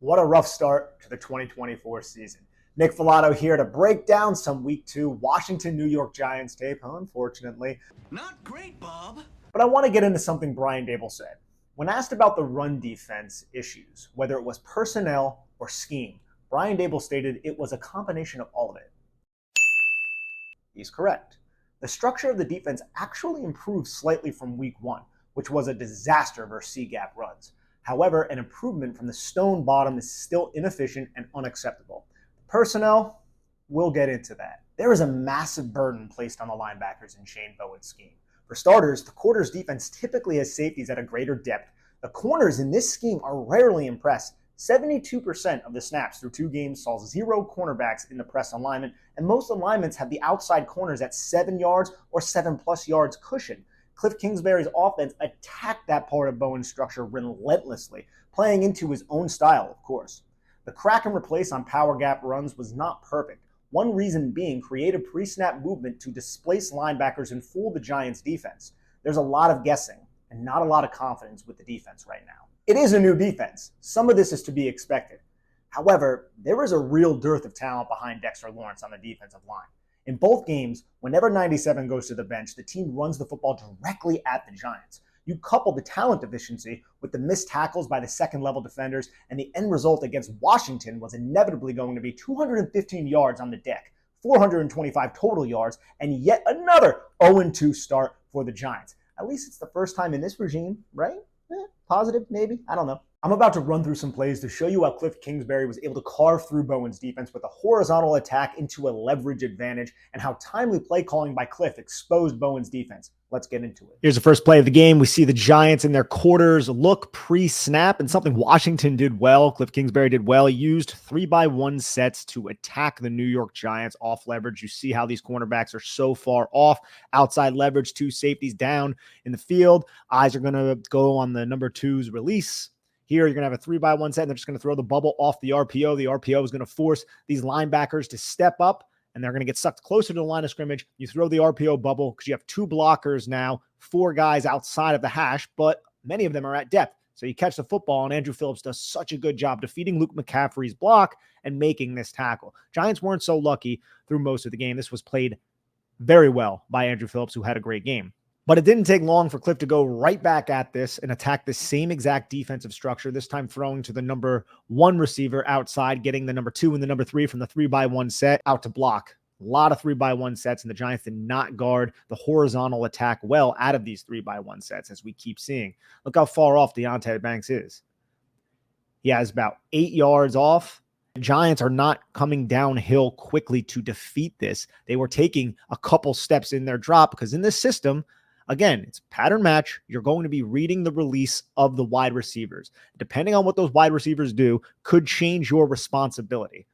What a rough start to the 2024 season. Nick Falato here to break down some Week 2 Washington New York Giants tape, unfortunately. Not great, Bob. But I want to get into something Brian Daboll said. When asked about the run defense issues, whether it was personnel or scheme, Brian Daboll stated it was a combination of all of it. He's correct. The structure of the defense actually improved slightly from Week 1, which was a disaster versus C-gap runs. However, an improvement from the stone bottom is still inefficient and unacceptable. Personnel, we'll get into that. There is a massive burden placed on the linebackers in Shane Bowen's scheme. For starters, the quarters defense typically has safeties at a greater depth. The corners in this scheme are rarely impressed. 72% of the snaps through 2 games saw 0 cornerbacks in the press alignment, and most alignments have the outside corners at 7 yards or 7+ yards cushion. Kliff Kingsbury's offense attacked that part of Bowen's structure relentlessly, playing into his own style, of course. The crack and replace on power gap runs was not perfect, one reason being creative pre-snap movement to displace linebackers and fool the Giants' defense. There's a lot of guessing and not a lot of confidence with the defense right now. It is a new defense. Some of this is to be expected. However, there is a real dearth of talent behind Dexter Lawrence on the defensive line. In both games, whenever 97 goes to the bench, the team runs the football directly at the Giants. You couple the talent deficiency with the missed tackles by the second-level defenders, and the end result against Washington was inevitably going to be 215 yards on the deck, 425 total yards, and yet another 0-2 start for the Giants. At least it's the first time in this regime, right? Positive, maybe? I don't know. I'm about to run through some plays to show you how Kliff Kingsbury was able to carve through Bowen's defense with a horizontal attack into a leverage advantage, and how timely play calling by Kliff exposed Bowen's defense. Let's get into it. Here's the first play of the game. We see the Giants in their quarters look pre-snap, and something Washington did well, Kliff Kingsbury did well. He used 3-by-1 sets to attack the New York Giants off leverage. You see how these cornerbacks are so far off. Outside leverage, 2 safeties down in the field. Eyes are going to go on the number 2's release. Here, you're going to have a 3-by-1 set, and they're just going to throw the bubble off the RPO. The RPO is going to force these linebackers to step up, and they're going to get sucked closer to the line of scrimmage. You throw the RPO bubble because you have 2 blockers now, 4 guys outside of the hash, but many of them are at depth. So you catch the football, and Andrew Phillips does such a good job defeating Luke McCaffrey's block and making this tackle. Giants weren't so lucky through most of the game. This was played very well by Andrew Phillips, who had a great game. But it didn't take long for Kliff to go right back at this and attack the same exact defensive structure, this time throwing to the number 1 receiver outside, getting the number 2 and the number 3 from the 3-by-1 set out to block. A lot of 3-by-1 sets, and the Giants did not guard the horizontal attack well out of these 3-by-1 sets, as we keep seeing. Look how far off Deonte Banks is. He has about 8 yards off. The Giants are not coming downhill quickly to defeat this. They were taking a couple steps in their drop because in this system, again, it's pattern match. You're going to be reading the release of the wide receivers. Depending on what those wide receivers do could change your responsibility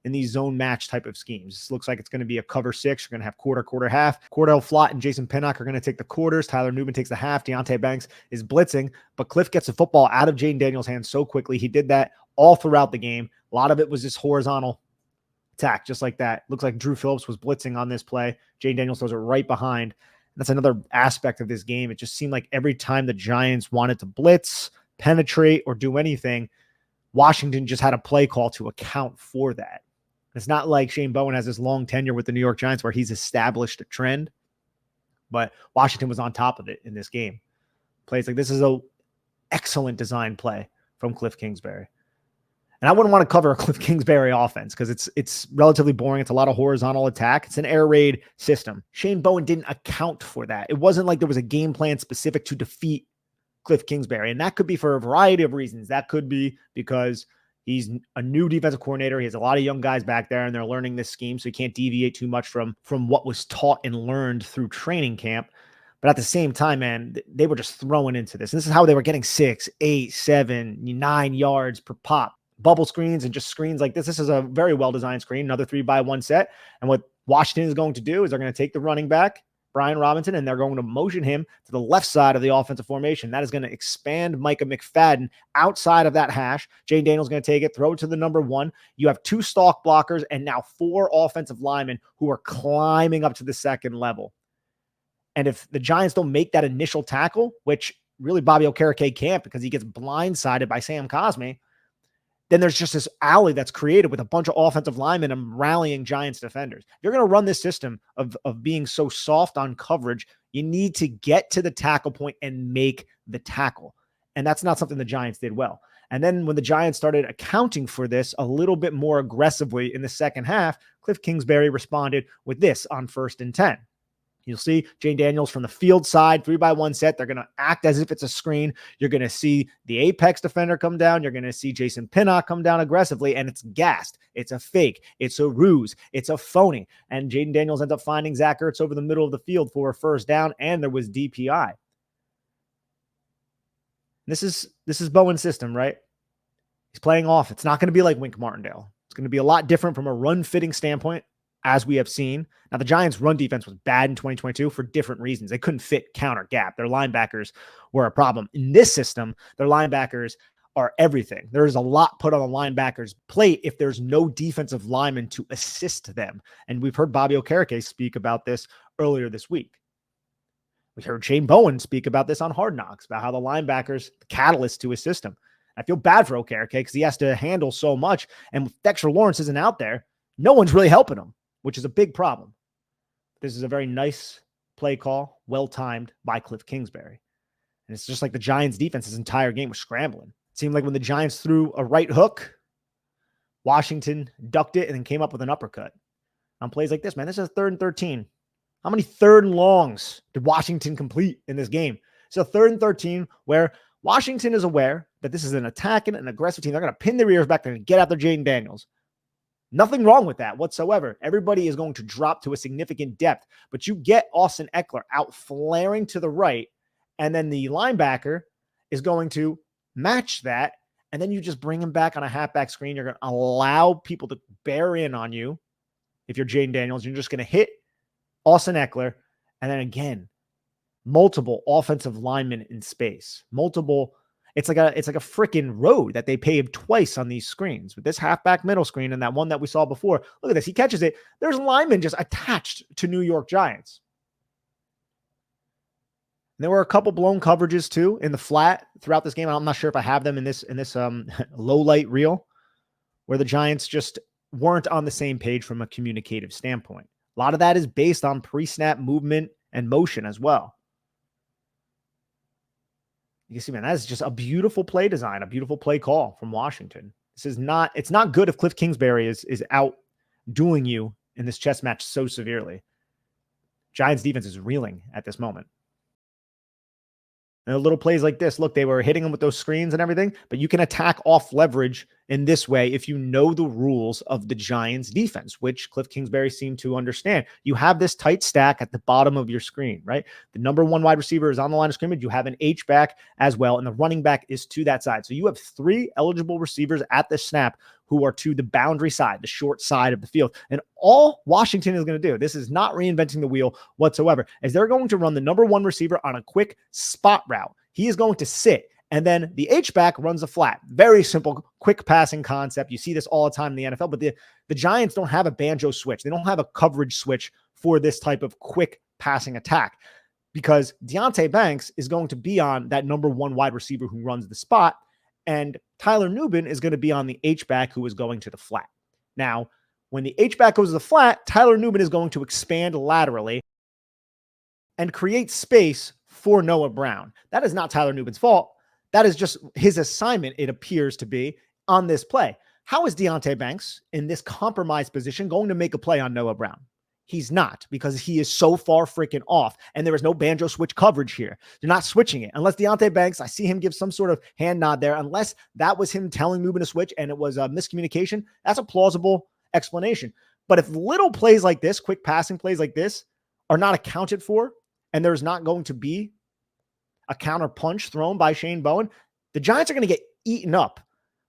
in these zone match type of schemes. This looks like it's going to be a cover 6. You're going to have quarter, half. Cordell Flott and Jason Pinnock are going to take the quarters. Tyler Newman takes the half. Deonte Banks is blitzing, but Kliff gets the football out of Jaden Daniels' hands so quickly. He did that all throughout the game. A lot of it was this horizontal attack, just like that. Looks like Drew Phillips was blitzing on this play. Jaden Daniels throws it right behind. That's another aspect of this game. It just seemed like every time the Giants wanted to blitz, penetrate, or do anything, Washington just had a play call to account for that. It's not like Shane Bowen has this long tenure with the New York Giants where he's established a trend, but Washington was on top of it in this game. Plays like this is an excellent design play from Kliff Kingsbury. And I wouldn't want to cover a Kliff Kingsbury offense because it's relatively boring. It's a lot of horizontal attack. It's an air raid system. Shane Bowen didn't account for that. It wasn't like there was a game plan specific to defeat Kliff Kingsbury. And that could be for a variety of reasons. That could be because he's a new defensive coordinator. He has a lot of young guys back there, and they're learning this scheme, so he can't deviate too much from what was taught and learned through training camp. But at the same time, man, they were just throwing into this. And this is how they were getting 6, 8, 7, 9 yards per pop. Bubble screens and just screens like this. This is a very well-designed screen, another 3-by-1 set. And what Washington is going to do is they're going to take the running back, Brian Robinson, and they're going to motion him to the left side of the offensive formation. That is going to expand Micah McFadden outside of that hash. Jane Daniels going to take it, throw it to the number 1. You have 2 stalk blockers and now 4 offensive linemen who are climbing up to the second level. And if the Giants don't make that initial tackle, which really Bobby Okereke can't because he gets blindsided by Sam Cosme, then there's just this alley that's created with a bunch of offensive linemen and rallying Giants defenders. If you're going to run this system of being so soft on coverage, you need to get to the tackle point and make the tackle. And that's not something the Giants did well. And then when the Giants started accounting for this a little bit more aggressively in the second half, Kliff Kingsbury responded with this on 1st and 10. You'll see Jane Daniels from the field side, 3-by-1 set. They're going to act as if it's a screen. You're going to see the apex defender come down. You're going to see Jason Pinnock come down aggressively, and it's gassed. It's a fake. It's a ruse. It's a phony. And Jaden Daniels ends up finding Zach Ertz over the middle of the field for a first down, and there was DPI. This is Bowen's system, right? He's playing off. It's not going to be like Wink Martindale. It's going to be a lot different from a run-fitting standpoint, as we have seen. Now, the Giants' run defense was bad in 2022 for different reasons. They couldn't fit counter gap. Their linebackers were a problem. In this system, their linebackers are everything. There is a lot put on the linebackers' plate if there's no defensive lineman to assist them. And we've heard Bobby Okereke speak about this earlier this week. We heard Shane Bowen speak about this on Hard Knocks, about how the linebackers, the catalyst to his system. I feel bad for Okereke because he has to handle so much. And if Dexter Lawrence isn't out there, no one's really helping him, which is a big problem. This is a very nice play call, well-timed by Kliff Kingsbury. And it's just like the Giants' defense this entire game was scrambling. It seemed like when the Giants threw a right hook, Washington ducked it and then came up with an uppercut. On plays like this, man, this is 3rd and 13. How many 3rd and longs did Washington complete in this game? So 3rd and 13 where Washington is aware that this is an attacking and aggressive team. They're going to pin their ears back. They're going to get after Jaden Daniels. Nothing wrong with that whatsoever. Everybody is going to drop to a significant depth, but you get Austin Eckler out flaring to the right, and then the linebacker is going to match that, and then you just bring him back on a halfback screen. You're going to allow people to bear in on you. If you're Jaden Daniels, you're just going to hit Austin Eckler, and then again, multiple offensive linemen in space. It's like a freaking road that they paved twice on these screens. With this halfback middle screen and that one that we saw before. Look at this. He catches it. There's linemen just attached to New York Giants. And there were a couple blown coverages too in the flat throughout this game. I'm not sure if I have them in this low light reel where the Giants just weren't on the same page from a communicative standpoint. A lot of that is based on pre-snap movement and motion as well. You can see, man, that is just a beautiful play design, a beautiful play call from Washington. It's not good if Kliff Kingsbury is outdoing you in this chess match so severely. Giants defense is reeling at this moment. And little plays like this, look, they were hitting them with those screens and everything, but you can attack off leverage in this way if you know the rules of the Giants defense, which Kliff Kingsbury seemed to understand. You have this tight stack at the bottom of your screen, right? The number 1 wide receiver is on the line of scrimmage. You have an H-back as well, and the running back is to that side. So you have 3 eligible receivers at the snap who are to the boundary side, the short side of the field. And all Washington is going to do, this is not reinventing the wheel whatsoever, is they're going to run the number 1 receiver on a quick spot route. He is going to sit, and then the H-back runs a flat. Very simple, quick passing concept. You see this all the time in the NFL, but the Giants don't have a banjo switch. They don't have a coverage switch for this type of quick passing attack because Deonte Banks is going to be on that number 1 wide receiver who runs the spot, and Tyler Nubin is going to be on the H-back who is going to the flat. Now, when the H-back goes to the flat, Tyler Nubin is going to expand laterally and create space for Noah Brown. That is not Tyler Nubin's fault. That is just his assignment, it appears to be, on this play. How is Deonte Banks in this compromised position going to make a play on Noah Brown? He's not, because he is so far freaking off, and there is no banjo switch coverage here. You're not switching it. Unless Deonte Banks, I see him give some sort of hand nod there, unless that was him telling Nubin to switch and it was a miscommunication, that's a plausible explanation. But if little plays like this, quick passing plays like this, are not accounted for, and there's not going to be a counter punch thrown by Shane Bowen, the Giants are going to get eaten up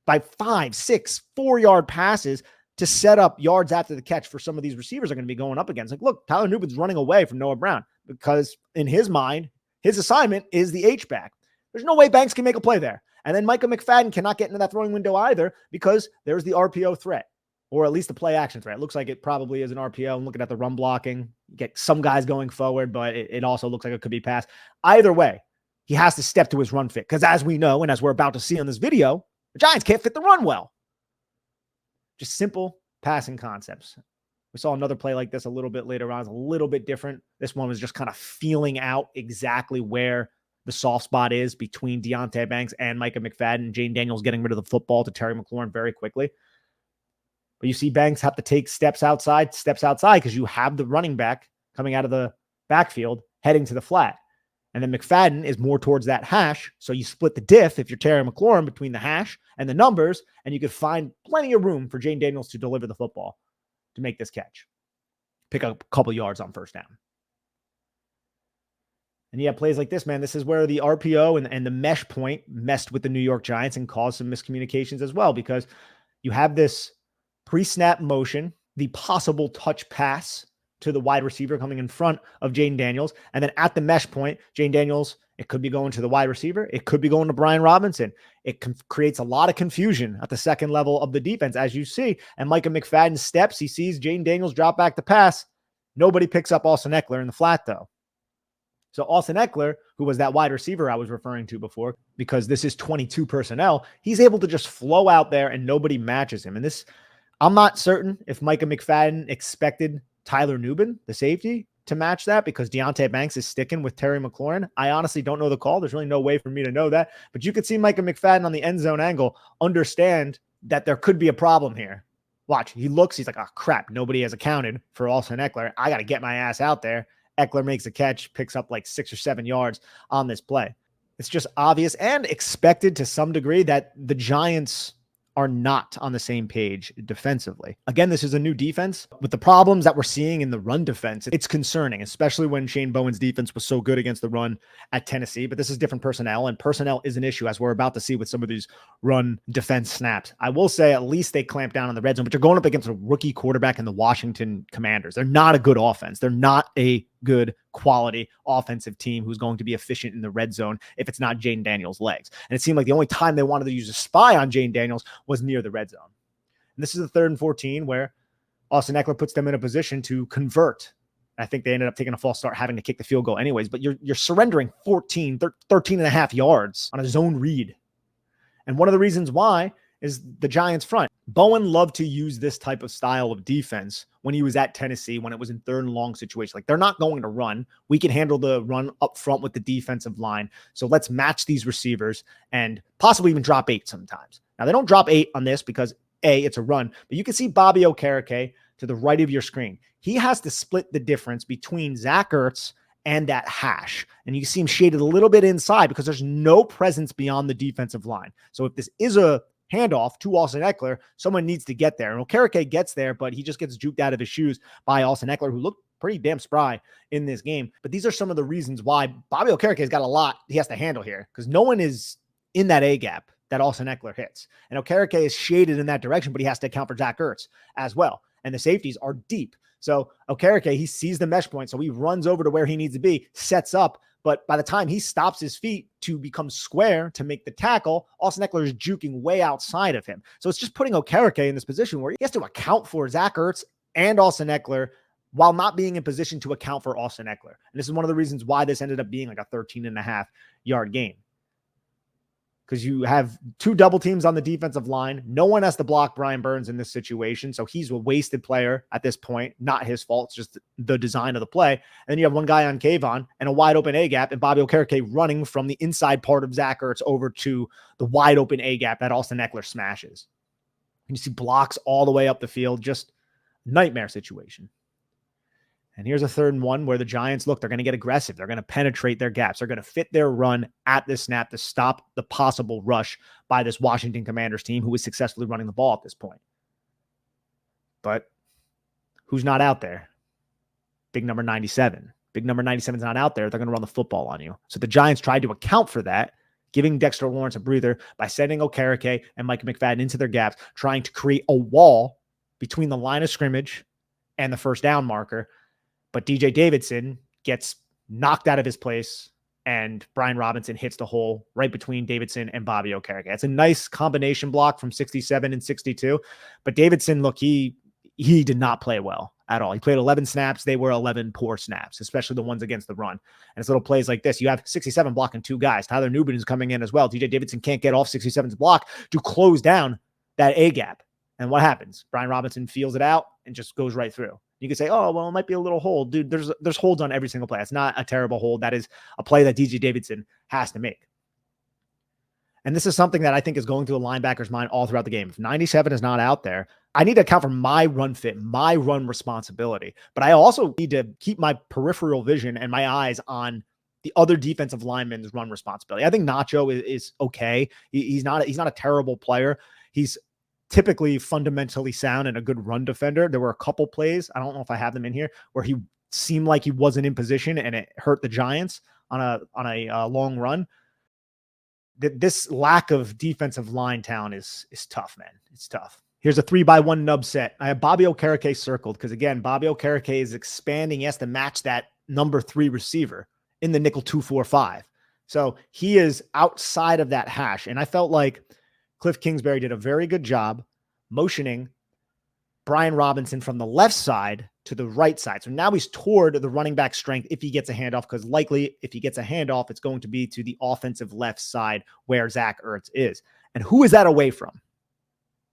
by 5, 6, 4-yard passes to set up yards after the catch for some of these receivers are going to be going up against. Like, look, Tyler Nubin's running away from Noah Brown because in his mind, his assignment is the H-back. There's no way Banks can make a play there. And then Micah McFadden cannot get into that throwing window either because there's the RPO threat, or at least the play action threat. It looks like it probably is an RPO. I'm looking at the run blocking. You get some guys going forward, but it also looks like it could be pass. Either way, he has to step to his run fit because as we know, and as we're about to see on this video, the Giants can't fit the run well. Just simple passing concepts. We saw another play like this a little bit later on. It's a little bit different. This one was just kind of feeling out exactly where the soft spot is between Deonte Banks and Micah McFadden. Jane Daniels getting rid of the football to Terry McLaurin very quickly. But you see Banks have to take steps outside because you have the running back coming out of the backfield heading to the flat. And then McFadden is more towards that hash. So you split the diff if you're Terry McLaurin between the hash and the numbers, and you could find plenty of room for Jane Daniels to deliver the football to make this catch. Pick up a couple yards on first down. And you have plays like this, man. This is where the RPO and the mesh point messed with the New York Giants and caused some miscommunications as well, because you have this pre-snap motion, the possible touch pass to the wide receiver coming in front of Jane Daniels. And then at the mesh point, Jane Daniels, it could be going to the wide receiver. It could be going to Brian Robinson. It creates a lot of confusion at the second level of the defense, as you see. And Micah McFadden steps. He sees Jane Daniels drop back to pass. Nobody picks up Austin Ekeler in the flat, though. So Austin Ekeler, who was that wide receiver I was referring to before, because this is 22 personnel, he's able to just flow out there and nobody matches him. And this, I'm not certain if Micah McFadden expected Tyler Nubin, the safety, to match that, because Deonte Banks is sticking with Terry McLaurin. I honestly don't know the call. There's really no way for me to know that. But you could see Micah McFadden on the end zone angle understand that there could be a problem here. Watch, he looks, he's like, oh, crap, nobody has accounted for Austin Ekeler. I got to get my ass out there. Ekeler makes a catch, picks up like 6 or 7 yards on this play. It's just obvious and expected to some degree that the Giants are not on the same page defensively. Again, this is a new defense. With the problems that we're seeing in the run defense, it's concerning, especially when Shane Bowen's defense was so good against the run at Tennessee. But this is different personnel, and personnel is an issue, as we're about to see with some of these run defense snaps. I will say at least they clamp down on the red zone, but you're going up against a rookie quarterback in the Washington Commanders. They're not a good offense. They're not a good quality offensive team who's going to be efficient in the red zone if it's not Jane Daniels' legs. And it seemed like the only time they wanted to use a spy on Jane Daniels was near the red zone. And this is the 3rd and 14 where Austin Ekeler puts them in a position to convert. I think they ended up taking a false start, having to kick the field goal anyways, but you're surrendering 13 and a half yards on a zone read. And one of the reasons why is the Giants front. Bowen loved to use this type of style of defense when he was at Tennessee, when it was in 3rd and long situations. Like, they're not going to run. We can handle the run up front with the defensive line. So let's match these receivers and possibly even drop 8 sometimes. Now, they don't drop 8 on this because A, it's a run, but you can see Bobby Okereke to the right of your screen. He has to split the difference between Zach Ertz and that hash. And you can see him shaded a little bit inside because there's no presence beyond the defensive line. So if this is a handoff to Austin Ekeler, someone needs to get there. And Okereke gets there, but he just gets juked out of his shoes by Austin Ekeler, who looked pretty damn spry in this game. But these are some of the reasons why Bobby Okereke has got a lot he has to handle here, because no one is in that A gap that Austin Ekeler hits. And Okereke is shaded in that direction, but he has to account for Zach Ertz as well. And the safeties are deep. So Okereke, he sees the mesh point, so he runs over to where he needs to be, sets up, but by the time he stops his feet to become square to make the tackle, Austin Ekeler is juking way outside of him. So it's just putting Okereke in this position where he has to account for Zach Ertz and Austin Ekeler while not being in position to account for Austin Ekeler. And this is one of the reasons why this ended up being like a 13.5-yard gain. Because you have 2 double teams on the defensive line. No one has to block Brian Burns in this situation. So he's a wasted player at this point. Not his fault. It's just the design of the play. And then you have one guy on Kayvon and a wide open A gap, and Bobby Okereke running from the inside part of Zach Ertz over to the wide open A gap that Austin Ekeler smashes. And you see blocks all the way up the field. Just nightmare situation. And here's a 3rd and 1 where the Giants, look, they're going to get aggressive. They're going to penetrate their gaps. They're going to fit their run at this snap to stop the possible rush by this Washington Commanders team who is successfully running the ball at this point. But who's not out there? Big number 97. Big number 97 is not out there. They're going to run the football on you. So the Giants tried to account for that, giving Dexter Lawrence a breather by sending Okereke and Micah McFadden into their gaps, trying to create a wall between the line of scrimmage and the first down marker. But DJ Davidson gets knocked out of his place, and Brian Robinson hits the hole right between Davidson and Bobby Okereke. It's a nice combination block from 67 and 62. But Davidson, look, he did not play well at all. He played 11 snaps. They were 11 poor snaps, especially the ones against the run. And it's little plays like this. You have 67 blocking 2 guys. Tyler Nubin is coming in as well. DJ Davidson can't get off 67's block to close down that A gap. And what happens? Brian Robinson feels it out and just goes right through. You could say, oh, well, it might be a little hold. Dude, there's holds on every single play. It's not a terrible hold. That is a play that DJ Davidson has to make. And this is something that I think is going through a linebacker's mind all throughout the game. If 97 is not out there, I need to account for my run fit, my run responsibility. But I also need to keep my peripheral vision and my eyes on the other defensive lineman's run responsibility. I think Nacho is okay. He's not a terrible player. He's typically fundamentally sound and a good run defender. There were a couple plays, I don't know if I have them in here, where he seemed like he wasn't in position and it hurt the Giants on a long run. This lack of defensive line talent is tough, man. It's tough. Here's a 3-by-1 nub set. I have Bobby Okereke circled because, again, Bobby Okereke is expanding. He has to match that number 3 receiver in the nickel 2-4-5. So he is outside of that hash. And I felt like Kliff Kingsbury did a very good job motioning Brian Robinson from the left side to the right side. So now he's toward the running back strength if he gets a handoff, because likely if he gets a handoff, it's going to be to the offensive left side where Zach Ertz is. And who is that away from?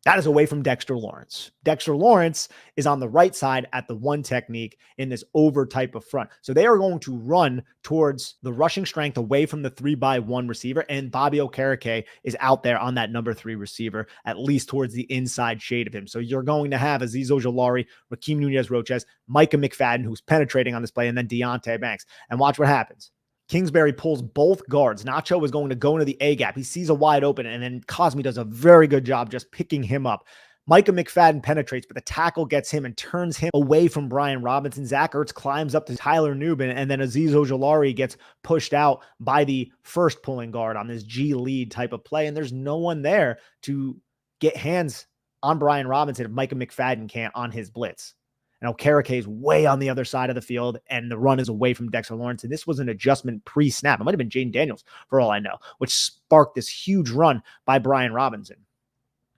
That is away from Dexter Lawrence. Dexter Lawrence is on the right side at the one technique in this over type of front. So they are going to run towards the rushing strength away from the 3-by-1 receiver. And Bobby Okereke is out there on that number 3 receiver, at least towards the inside shade of him. So you're going to have Azeez Ojulari, Raheem Nunez-Roches, Micah McFadden, who's penetrating on this play, and then Deonte Banks. And watch what happens. Kingsbury pulls both guards. Nacho is going to go into the A gap. He sees a wide open, and then Cosme does a very good job just picking him up. Micah McFadden penetrates, but the tackle gets him and turns him away from Brian Robinson. Zach Ertz climbs up to Tyler Nubin, and then Azeez Ojulari gets pushed out by the first pulling guard on this G lead type of play, and there's no one there to get hands on Brian Robinson if Micah McFadden can't on his blitz. And Okereke is way on the other side of the field, and the run is away from Dexter Lawrence. And this was an adjustment pre-snap. It might have been Jaden Daniels, for all I know, which sparked this huge run by Brian Robinson.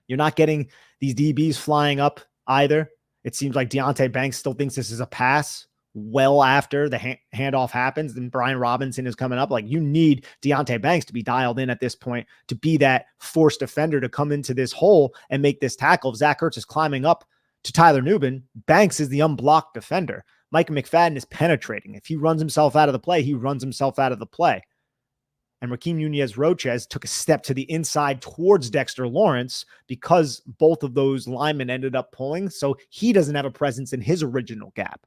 You're not getting these DBs flying up either. It seems like Deonte Banks still thinks this is a pass well after the handoff happens. Then Brian Robinson is coming up. Like, you need Deonte Banks to be dialed in at this point to be that forced defender to come into this hole and make this tackle. If Zach Ertz is climbing up to Tyler Nubin, Banks is the unblocked defender. Micah McFadden is penetrating. If he runs himself out of the play, he runs himself out of the play. And Raheem Nunez-Roches took a step to the inside towards Dexter Lawrence because both of those linemen ended up pulling, so he doesn't have a presence in his original gap.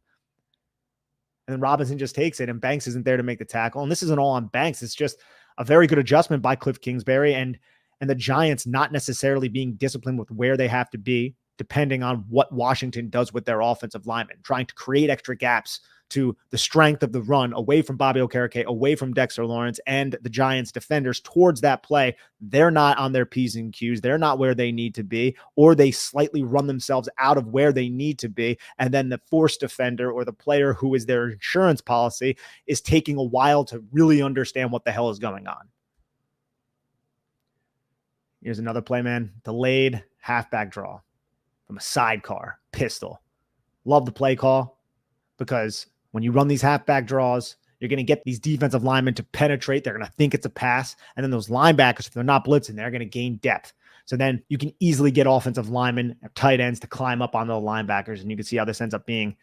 And then Robinson just takes it, and Banks isn't there to make the tackle. And this isn't all on Banks. It's just a very good adjustment by Kliff Kingsbury and the Giants not necessarily being disciplined with where they have to be, depending on what Washington does with their offensive linemen, trying to create extra gaps to the strength of the run away from Bobby Okereke, away from Dexter Lawrence, and the Giants defenders towards that play. They're not on their P's and Q's. They're not where they need to be, or they slightly run themselves out of where they need to be. And then the forced defender or the player who is their insurance policy is taking a while to really understand what the hell is going on. Here's another play, man. Delayed halfback draw from a sidecar pistol. Love the play call, because when you run these halfback draws, you're going to get these defensive linemen to penetrate. They're going to think it's a pass. And then those linebackers, if they're not blitzing, they're going to gain depth. So then you can easily get offensive linemen, tight ends to climb up on the linebackers. And you can see how this ends up being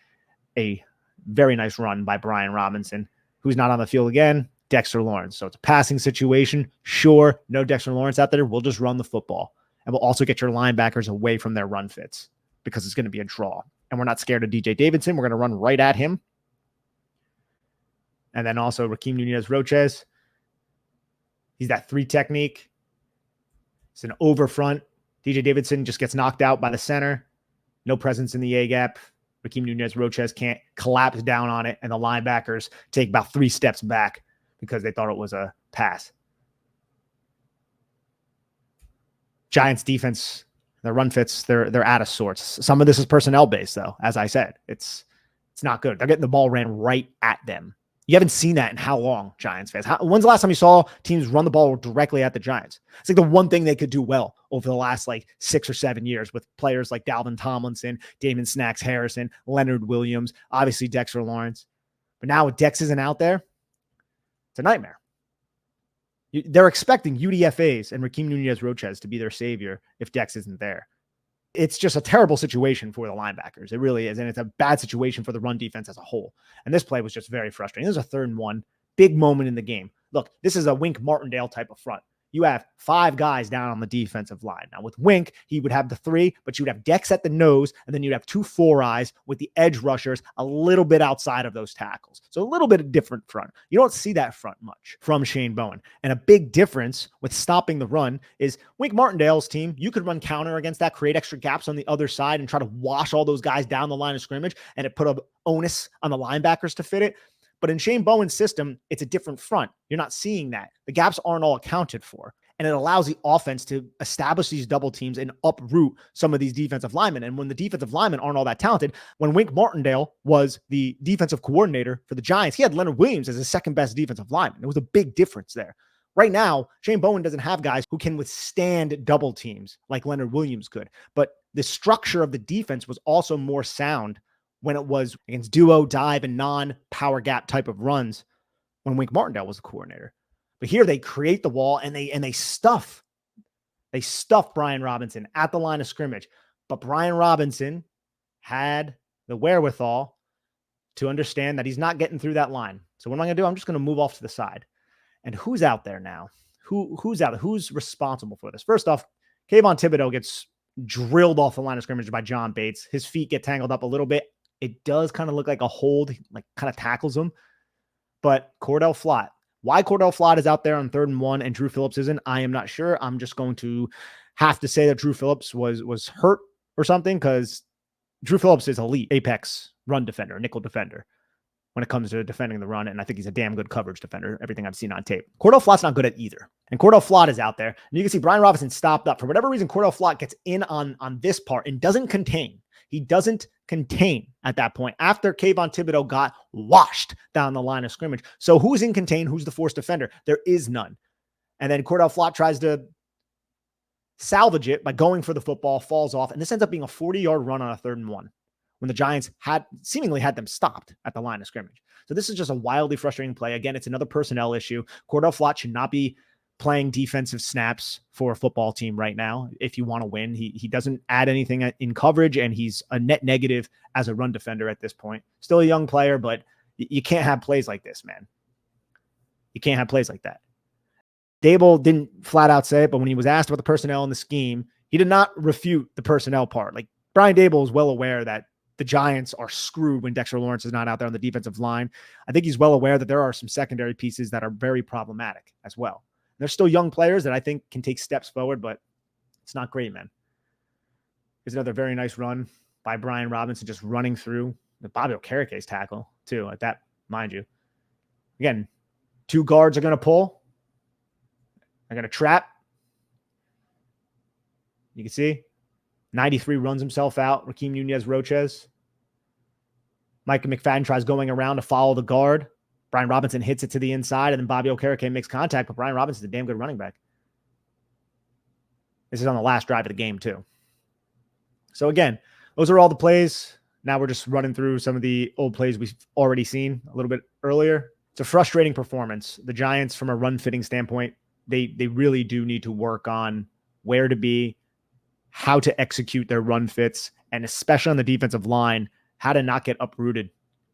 a very nice run by Brian Robinson, who's not on the field again, Dexter Lawrence. So it's a passing situation. Sure, no Dexter Lawrence out there. We'll just run the football. And we'll also get your linebackers away from their run fits because it's going to be a draw. And we're not scared of DJ Davidson. We're going to run right at him. And then also Raheem Nunez-Roches. He's that 3 technique. It's an over front. DJ Davidson just gets knocked out by the center. No presence in the A gap. Raheem Nunez-Roches can't collapse down on it. And the linebackers take about 3 steps back because they thought it was a pass. Giants defense, their run fits, they're out of sorts. Some of this is personnel based, though. As I said, it's not good. They're getting the ball ran right at them. You haven't seen that in how long, Giants fans? When's the last time you saw teams run the ball directly at the Giants? It's like the one thing they could do well over the last 6 or 7 years with players like Dalvin Tomlinson, Damon Snacks Harrison, Leonard Williams, obviously Dexter Lawrence. But now with Dex isn't out there, it's a nightmare. They're expecting UDFAs and Raheem Nunez-Roches to be their savior if Dex isn't there. It's just a terrible situation for the linebackers. It really is. And it's a bad situation for the run defense as a whole. And this play was just very frustrating. This is a 3rd and 1, big moment in the game. Look, this is a Wink Martindale type of front. You have 5 guys down on the defensive line. Now with Wink, he would have the 3, but you'd have Dex at the nose, and then you'd have 2 4-eyes with the edge rushers a little bit outside of those tackles. So a little bit of different front. You don't see that front much from Shane Bowen. And a big difference with stopping the run is Wink Martindale's team, you could run counter against that, create extra gaps on the other side and try to wash all those guys down the line of scrimmage, and it put an onus on the linebackers to fit it. But in Shane Bowen's system, it's a different front. You're not seeing that. The gaps aren't all accounted for. And it allows the offense to establish these double teams and uproot some of these defensive linemen. And when the defensive linemen aren't all that talented, when Wink Martindale was the defensive coordinator for the Giants, he had Leonard Williams as his 2nd best defensive lineman. It was a big difference there. Right now, Shane Bowen doesn't have guys who can withstand double teams like Leonard Williams could. But the structure of the defense was also more sound when it was against duo, dive, and non-power gap type of runs when Wink Martindale was the coordinator. But here they create the wall and they stuff Brian Robinson at the line of scrimmage. But Brian Robinson had the wherewithal to understand that he's not getting through that line. So what am I going to do? I'm just going to move off to the side. And who's out there now? Who's out there? Who's responsible for this? First off, Kayvon Thibodeau gets drilled off the line of scrimmage by John Bates. His feet get tangled up a little bit. It does kind of look like a hold, like kind of tackles him. But Cordell Flott. Why Cordell Flott is out there on 3rd and 1 and Drew Phillips isn't, I am not sure. I'm just going to have to say that Drew Phillips was hurt or something, because Drew Phillips is elite apex run defender, nickel defender when it comes to defending the run. And I think he's a damn good coverage defender, everything I've seen on tape. Cordell Flott's not good at either. And Cordell Flott is out there. And you can see Brian Robinson stopped up. For whatever reason, Cordell Flott gets in on this part and doesn't contain. He doesn't contain at that point after Kayvon Thibodeau got washed down the line of scrimmage. So who's in contain? Who's the forced defender? There is none. And then Cordell Flott tries to salvage it by going for the football, falls off. And this ends up being a 40-yard run on a 3rd and 1 when the Giants seemingly had them stopped at the line of scrimmage. So this is just a wildly frustrating play. Again, it's another personnel issue. Cordell Flott should not be playing defensive snaps for a football team right now. If you want to win, he doesn't add anything in coverage, and he's a net negative as a run defender at this point. Still a young player, but you can't have plays like this, man. You can't have plays like that. Dable didn't flat out say it, but when he was asked about the personnel and the scheme, he did not refute the personnel part. Like, Brian Dable is well aware that the Giants are screwed when Dexter Lawrence is not out there on the defensive line. I think he's well aware that there are some secondary pieces that are very problematic as well. They're still young players that I think can take steps forward, but it's not great, man. Here's another very nice run by Brian Robinson, just running through the Bobby Okereke's tackle, too, at that, mind you. Again, 2 guards are going to pull. They're going to trap. You can see 93 runs himself out. Raheem Nunez-Roches. Micah McFadden tries going around to follow the guard. Brian Robinson hits it to the inside, and then Bobby Okereke makes contact, but Brian Robinson's a damn good running back. This is on the last drive of the game, too. So, again, those are all the plays. Now we're just running through some of the old plays we've already seen a little bit earlier. It's a frustrating performance. The Giants, from a run-fitting standpoint, they really do need to work on where to be, how to execute their run fits, and especially on the defensive line, how to not get uprooted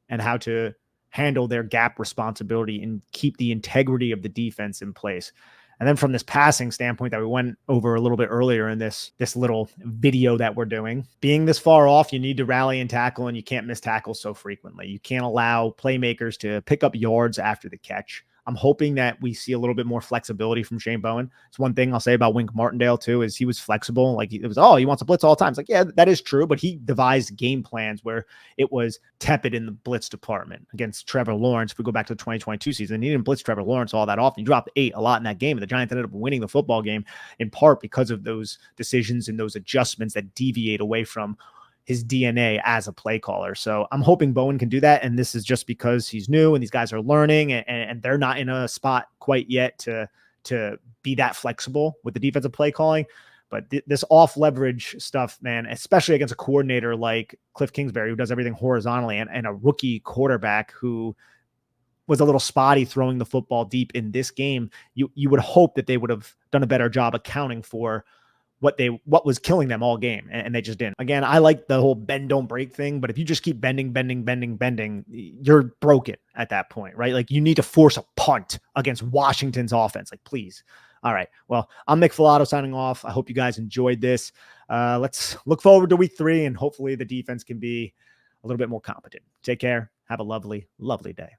and how to handle their gap responsibility and keep the integrity of the defense in place. And then from this passing standpoint that we went over a little bit earlier in this little video that we're doing, being this far off, you need to rally and tackle, and you can't miss tackles so frequently. You can't allow playmakers to pick up yards after the catch. I'm hoping that we see a little bit more flexibility from Shane Bowen. It's one thing I'll say about Wink Martindale too, is he was flexible. Like, it was, he wants to blitz all the time. It's like, yeah, that is true, but he devised game plans where it was tepid in the blitz department against Trevor Lawrence. If we go back to the 2022 season, he didn't blitz Trevor Lawrence all that often. He dropped 8 a lot in that game, and the Giants ended up winning the football game in part because of those decisions and those adjustments that deviate away from his DNA as a play caller. So I'm hoping Bowen can do that. And this is just because he's new and these guys are learning, and they're not in a spot quite yet to be that flexible with the defensive play calling. But this off leverage stuff, man, especially against a coordinator like Kliff Kingsbury, who does everything horizontally, and a rookie quarterback who was a little spotty throwing the football deep in this game, you would hope that they would have done a better job accounting for what was killing them all game, and they just didn't. Again, I like the whole bend don't break thing, but if you just keep bending, you're broken at that point, right? Like, you need to force a punt against Washington's offense. Like, please. All right. Well, I'm Nick Falato signing off. I hope you guys enjoyed this. Let's look forward to week 3, and hopefully the defense can be a little bit more competent. Take care. Have a lovely, lovely day.